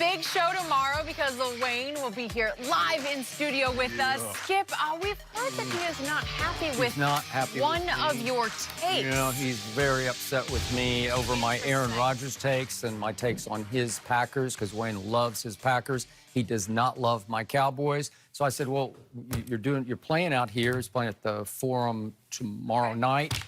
big show tomorrow because Lil Wayne will be here live in studio with us. Skip, we've heard that he is not happy with one of your takes. You know, he's very upset with me over my Aaron Rodgers takes and my takes on his Packers because Wayne loves his Packers. He does not love my Cowboys. So I said, well, you're playing out here. He's playing at the Forum tomorrow night.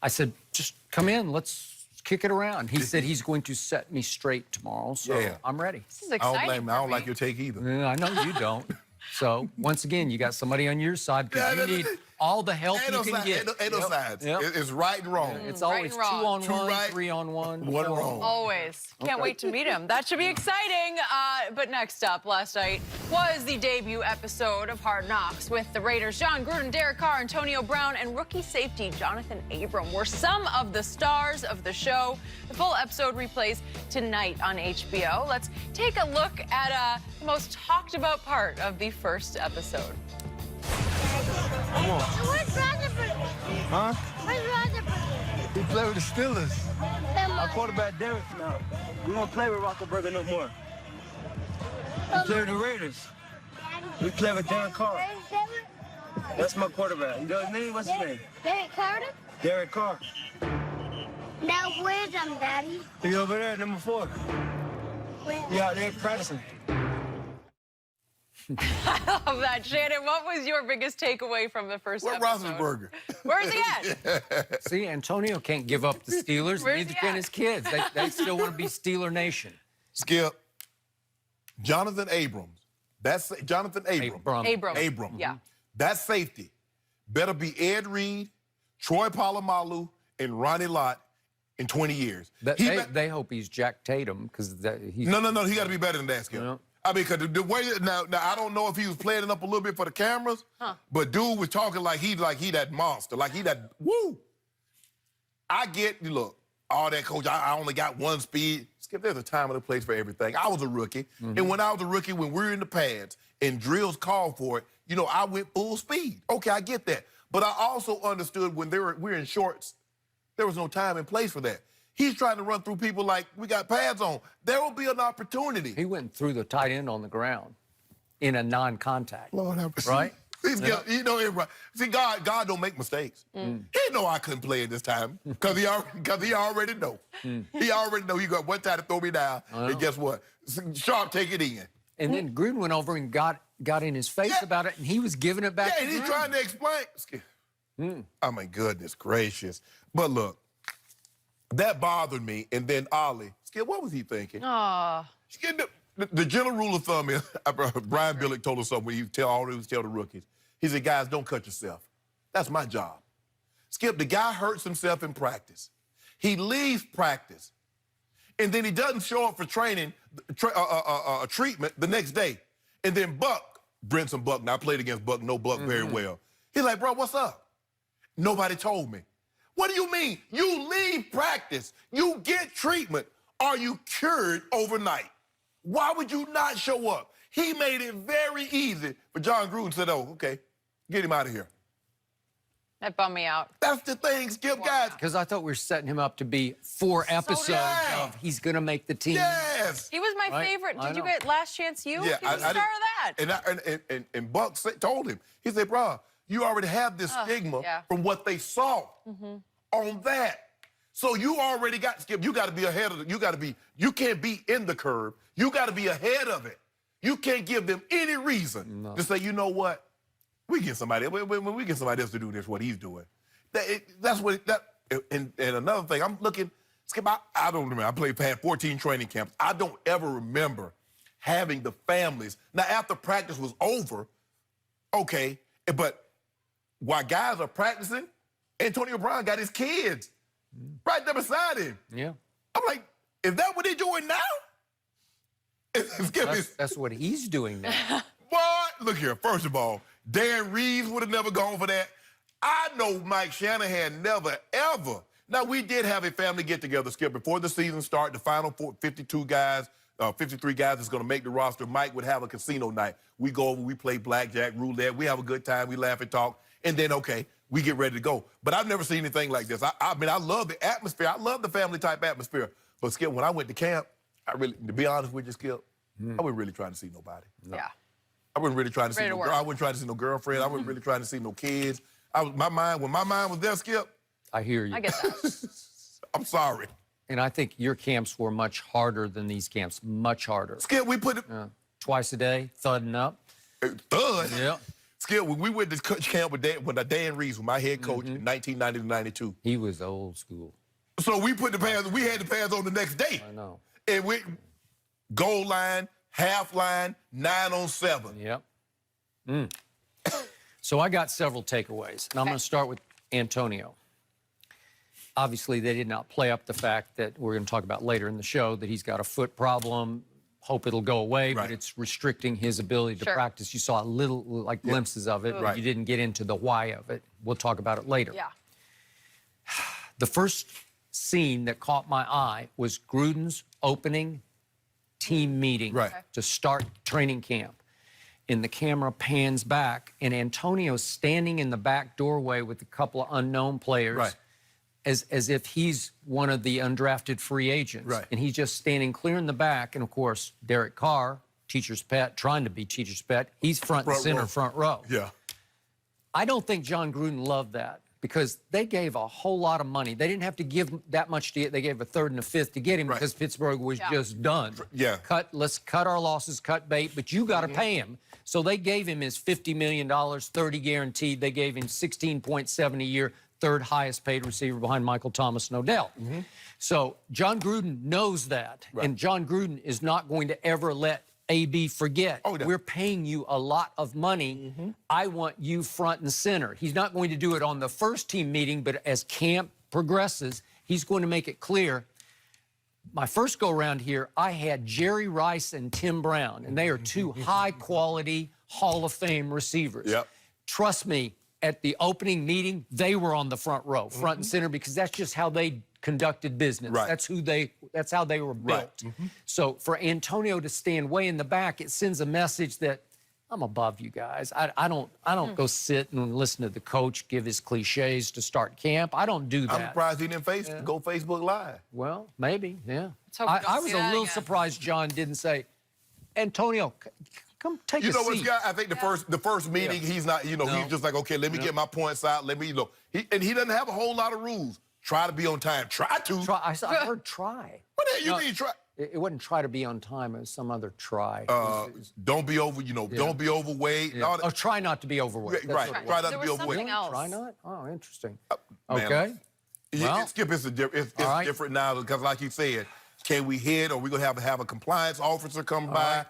I said, just come in. Let's kick it around. He said he's going to set me straight tomorrow, so I'm ready. This is exciting. I don't like your take either. I know you don't. So, once again, you got somebody on your side because you need all the help you can get. Ain't no sides. It's right and wrong. It's always right and wrong. 2 on 1, right, 3 on 1. 1 wrong. Always. Can't wait to meet him. That should be exciting. But next up, last night was the debut episode of Hard Knocks with the Raiders. John Gruden, Derek Carr, Antonio Brown, and rookie safety Jonathan Abram were some of the stars of the show. The full episode replays tonight on HBO. Let's take a look at the most talked about part of the first episode. Come on. Where's Rodger? Huh? Where's Rodger? He play with the Steelers. Come Our on. quarterback, Derek, no. We don't play with Rockerberger no more. We play with the Raiders. We play with Derek Carr. That's my quarterback. You know his name? What's his name? Derek Carter? Derek Carr. Now where's Daddy? He over there, number 4. Where? He out there practicing. I love that. Shannon, what was your biggest takeaway from the first Where's episode? Roethlisberger? Where's he at? See, Antonio can't give up the Steelers. Where's Neither he can at? his kids. They still want to be Steeler Nation. Skip. Jonathan Abrams. That's Jonathan Abram. Abram. Yeah. That safety better be Ed Reed, Troy Polamalu, and Ronnie Lott in 20 years. They hope he's Jack Tatum because he's... No. He got to be better than that, Skip. Yeah. I mean, because the way now I don't know if he was playing it up a little bit for the cameras, but dude was talking like he that monster, like he that woo. I get look, all that coach. I only got one speed. Skip, there's a time and a place for everything. I was a rookie, and when I was a rookie, when we were in the pads and drills called for it, you know, I went full speed. Okay, I get that, but I also understood when we're in shorts, there was no time and place for that. He's trying to run through people like we got pads on. There will be an opportunity. He went through the tight end on the ground in a non-contact. Lord have mercy. Right? You know, everybody. See, God don't make mistakes. He know I couldn't play it this time because he already know. He already know he got one time to throw me down. And guess what? Sharp, take it in. And then Gruden went over and got in his face about it, and he was giving it back. Yeah, and he's trying to explain. Oh my goodness gracious! But look. That bothered me, and then Ollie. Skip, what was he thinking? Skip, the general rule of thumb is, Brian Billick told us something when he tell the rookies. He said, guys, don't cut yourself. That's my job. Skip, the guy hurts himself in practice. He leaves practice, and then he doesn't show up for training, treatment the next day. And then Buck, Brinson Buck, now I played against Buck, know Buck very well. He's like, bro, what's up? Nobody told me. What do you mean? You leave practice, you get treatment. Are you cured overnight? Why would you not show up? He made it very easy for John Gruden said, oh, okay, get him out of here. That bummed me out. That's the thing, Skip, guys. Because I thought we were setting him up to be 4 episodes of he's going to make the team. Yes. He was my favorite. Did you get Last Chance U? Yeah, he was the star of that. And Buck told him, he said, bro, you already have this stigma from what they saw on that. So you already got, Skip, you got to be ahead of it. You can't be in the curve. You got to be ahead of it. You can't give them any reason to say, you know what, we get somebody, when we get somebody else to do this, what he's doing. And another thing, I'm looking, Skip, I don't remember, had 14 training camps. I don't ever remember having the families. Now, after practice was over, okay, but while guys are practicing, Antonio Brown got his kids right there beside him. Yeah. I'm like, is that what they're doing now? That's what he's doing now. Boy, look here. First of all, Dan Reeves would have never gone for that. I know Mike Shannon never, ever. Now, we did have a family get-together, Skip, before the season started, the final 52 guys, 53 guys that's going to make the roster. Mike would have a casino night. We go over, we play blackjack, roulette, we have a good time, we laugh and talk, and then, okay, we get ready to go. But I've never seen anything like this. I mean, I love the atmosphere. I love the family-type atmosphere. But, Skip, when I went to camp, to be honest with you, Skip, I wasn't really trying to see nobody. Yeah. I wasn't really trying to see Ready to no work. girl. I wasn't trying to see no girlfriend. I wasn't really trying to see no kids. When my mind was there, Skip, I hear you. I get that. I'm sorry. And I think your camps were much harder than these camps, much harder. Skip, we put it, Twice a day, thudding up. thud. Yeah. Skip, when we went to coach camp with Dan Reeves, was my head coach in 1990 to 92. He was old school. So we put the pads, we had the pads on the next day. I know. And we, goal line, half line, 9 on 7. Yep. So I got several takeaways, and I'm going to start with Antonio. Obviously, they did not play up the fact that we're going to talk about later in the show that he's got a foot problem. Hope it'll go away, Right. but it's restricting his ability to Sure. practice. You saw a little, like, glimpses of it, but Right. you didn't get into the why of it. We'll talk about it later. Yeah. The first scene that caught my eye was Gruden's opening team meeting Right. Okay. to start training camp. And the camera pans back, and Antonio's standing in the back doorway with a couple of unknown players, Right. as if he's one of the undrafted free agents. Right. And he's just standing clear in the back. And of course, Derek Carr, teacher's pet, trying to be teacher's pet, he's front and Front center, row. front row. Yeah. I don't think John Gruden loved that because they gave a whole lot of money. They didn't have to give that much to get. They gave a third and a fifth to get him Right. because Pittsburgh was just done. Yeah. Let's cut our losses, cut bait, but you got to pay him. So they gave him his $50 million, 30 guaranteed. They gave him 16.7 a year, third highest paid receiver behind Michael Thomas and Odell. So John Gruden knows that, Right. and John Gruden is not going to ever let AB forget. Oh, no. We're paying you a lot of money. I want you front and center. He's not going to do it on the first team meeting, but as camp progresses, he's going to make it clear. My first go around here, I had Jerry Rice and Tim Brown, and they are two high-quality Hall of Fame receivers. Yep. Trust me, at the opening meeting, they were on the front row, front and center, because that's just how they conducted business. Right. That's how they were built. Right. So for Antonio to stand way in the back, it sends a message that I'm above you guys. I don't go sit and listen to the coach give his cliches to start camp. I don't do that. I'm surprised he didn't go Facebook Live. Well, maybe, yeah. hope we don't I see was a that little again. surprised John didn't say, Antonio, come take You a know what, seat. Scott? I think the first meeting, he's not, No. he's just like, okay, let me get my points out. Let me, and he doesn't have a whole lot of rules. Try to be on time. Try to. I heard try. What the hell you No. mean try? It wasn't try to be on time. It was some other try. Don't be over, don't be overweight. and all that. Oh, try not to be overweight. That's Right. what it Try was. not There to be was overweight. something else. Try not? Oh, interesting. Man, Okay. Well, Skip, it's all right. different now because, like you said, can we hit or we going to have a compliance officer come by? right.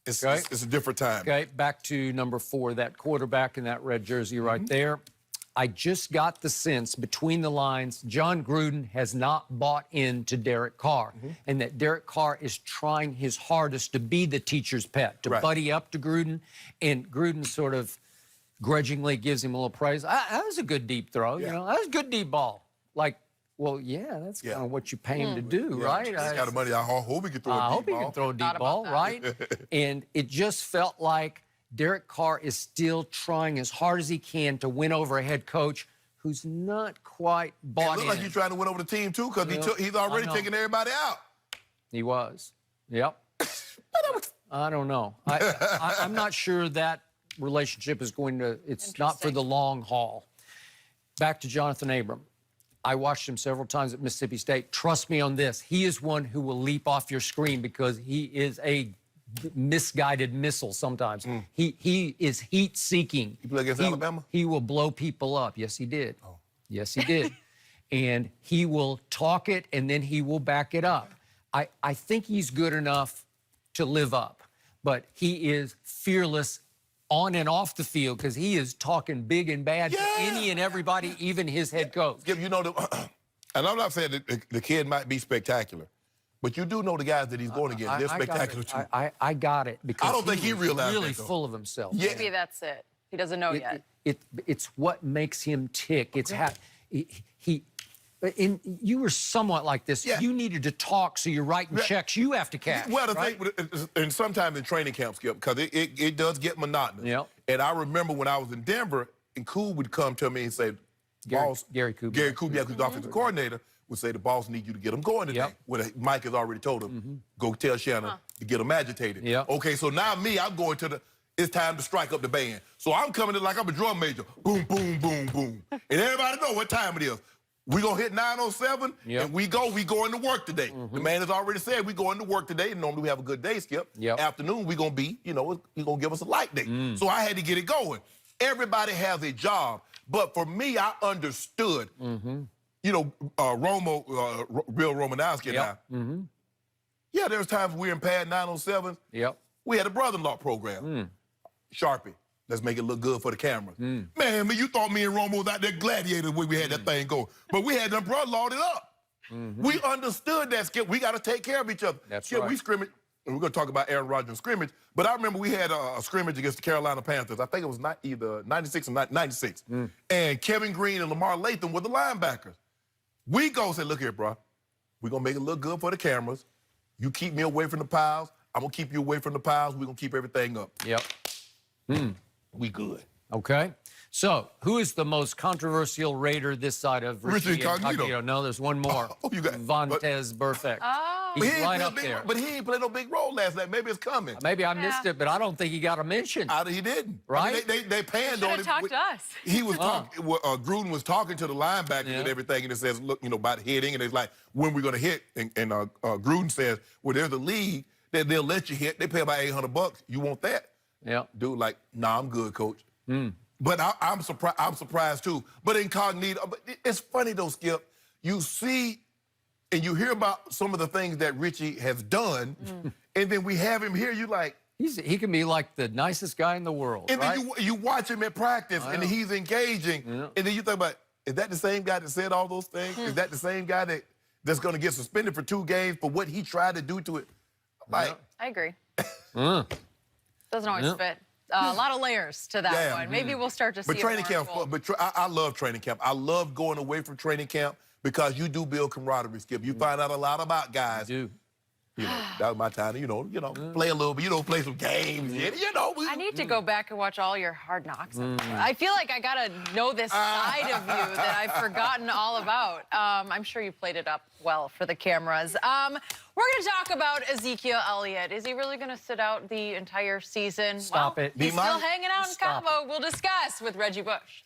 It's Okay. it's a different time. Okay, back to number 4, that quarterback in that red jersey right there. I just got the sense between the lines, John Gruden has not bought into Derek Carr, and that Derek Carr is trying his hardest to be the teacher's pet, to Right. buddy up to Gruden, and Gruden sort of grudgingly gives him a little praise. That was a good deep throw, Yeah. that was a good deep ball. Like, well, yeah, that's kind of what you pay him to do, right? He's got the money. I hope he can throw a I deep hope he ball. can throw a deep Thought about ball, that. right? And it just felt like Derek Carr is still trying as hard as he can to win over a head coach who's not quite It bought looks in. like he's trying to win over the team, too, because he's already I know. taking everybody out. He was. Yep. I don't know. I'm not sure that relationship is going to, it's not for Interesting. the long haul. Back to Jonathan Abram. I watched him several times at Mississippi State. Trust me on this. He is one who will leap off your screen because he is a misguided missile sometimes. He is heat-seeking. He played against Alabama? He will blow people up. Yes, he did. Yes, he did. And he will talk it, and then he will back it up. I think he's good enough to live up, but he is fearless on and off the field because he is talking big and bad to any and everybody, even his head coach. Skip, and I'm not saying that the kid might be spectacular, but you do know the guys that he's going against. They're spectacular, too. I got it because I don't think he was realized really that, though. full of himself. Yeah. Maybe that's it. He doesn't know yet. It's what makes him tick. It's how you were somewhat like this. Yeah. You needed to talk, so you're writing checks you have to cash. Well, the right? thing, and sometimes in training camp, Skip, because it does get monotonous. Yep. And I remember when I was in Denver, and Cool would come to me and say, Gary- boss, Gary Kubiak. Gary Kubiak, who's the offensive coordinator, would say the boss needs you to get them going today. Yep. When Mike has already told him, go tell Shannon to get them agitated. Yep. Okay, so now I'm going to it's time to strike up the band. So I'm coming in like I'm a drum major. Boom, boom, boom, boom. And everybody know what time it is. We gonna hit 9:07, and we going to work today. The man has already said we going to work today, and normally we have a good day, Skip. Afternoon, we gonna be, he's gonna give us a light day. So I had to get it going. Everybody has a job, but for me, I understood, Romo, Bill Romanowski and I. Yeah, there's times we were in pad 907. We had a brother-in-law program. Sharpie. Let's make it look good for the cameras. Man, you thought me and Romo was out there gladiators when we had that thing going. But we had them brother loaded up. We understood that, Skip. We got to take care of each other. That's right. We scrimmage, and we're going to talk about Aaron Rodger and scrimmage, but I remember we had a scrimmage against the Carolina Panthers. I think it was either 96 or 96. And Kevin Green and Lamar Latham were the linebackers. We go and say, look here, bro. We're going to make it look good for the cameras. You keep me away from the piles. I'm going to keep you away from the piles. We're going to keep everything up. We good. Okay. So, who is the most controversial Raider this side of Richie Incognito? No, there's one more. You got Vontez Burfict. He's right up there. But he ain't played no big role last night. Maybe it's coming. Maybe I missed it, but I don't think he got a mention. He didn't. Right? I mean, they panned on him. Talk to us. He was talking. Gruden was talking to the linebackers and everything, and it says, look, about hitting, and it's like, when we're going to hit, and Gruden says, well, there's a league that they'll let you hit. They pay about $800. You want that? Dude, like, nah, I'm good, coach. But I'm surprised too. But Incognito, it's funny though, Skip. You see and you hear about some of the things that Richie has done, and then we have him here, you like... He can be like the nicest guy in the world, and then you watch him at practice, and he's engaging, and then you think about, is that the same guy that said all those things? Is that the same guy that's going to get suspended for 2 games for what he tried to do to it? Like, I agree. Doesn't always fit. A lot of layers to that one. Maybe we'll start to see But training camp, I love training camp. I love going away from training camp because you do build camaraderie, Skip. You find out a lot about guys. You do. That was my time to, play a little bit, play some games. I need to go back and watch all your Hard Knocks. I feel like I gotta know this side of you that I've forgotten all about. I'm sure you played it up well for the cameras. We're gonna talk about Ezekiel Elliott. Is he really gonna sit out the entire season? Stop it. He's still hanging out in Cabo. We'll discuss with Reggie Bush.